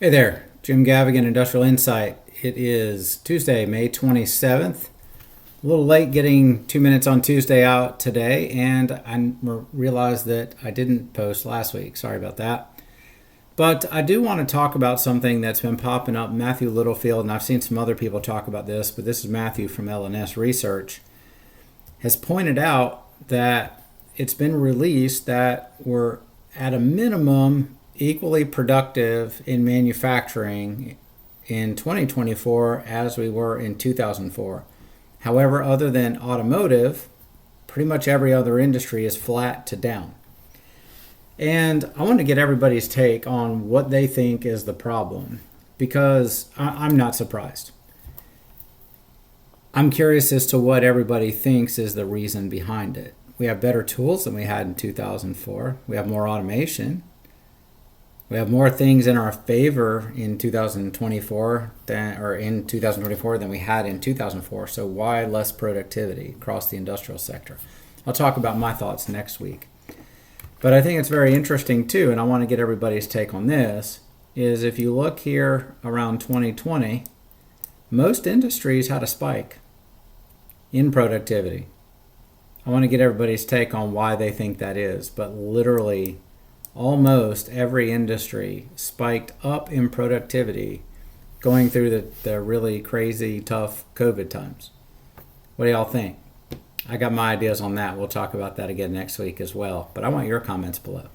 Hey there, Jim Gavigan, Industrial Insight. It is Tuesday, May 27th. A little late getting 2 minutes on Tuesday out today, and I realized that I didn't post last week. Sorry about that. But I do want to talk about something that's been popping up. Matthew Littlefield, and I've seen some other people talk about this, but this is Matthew from LNS Research, has pointed out that it's been released that we're at a minimum equally productive in manufacturing in 2024 as we were in 2004. However, other than automotive, pretty much every other industry is flat to down. And I want to get everybody's take on what they think is the problem because I'm not surprised. I'm curious as to what everybody thinks is the reason behind it. We have better tools than we had in 2004. We have more automation. We have more things in our favor in 2024 than we had in 2004. So why less productivity across the industrial sector? I'll talk about my thoughts next week. But I think it's very interesting too, and I want to get everybody's take on this, is if you look here around 2020, most industries had a spike in productivity. I want to get everybody's take on why they think that is, but literally almost every industry spiked up in productivity going through the really crazy, tough COVID times. What do y'all think? I got my ideas on that. We'll talk about that again next week as well, but I want your comments below.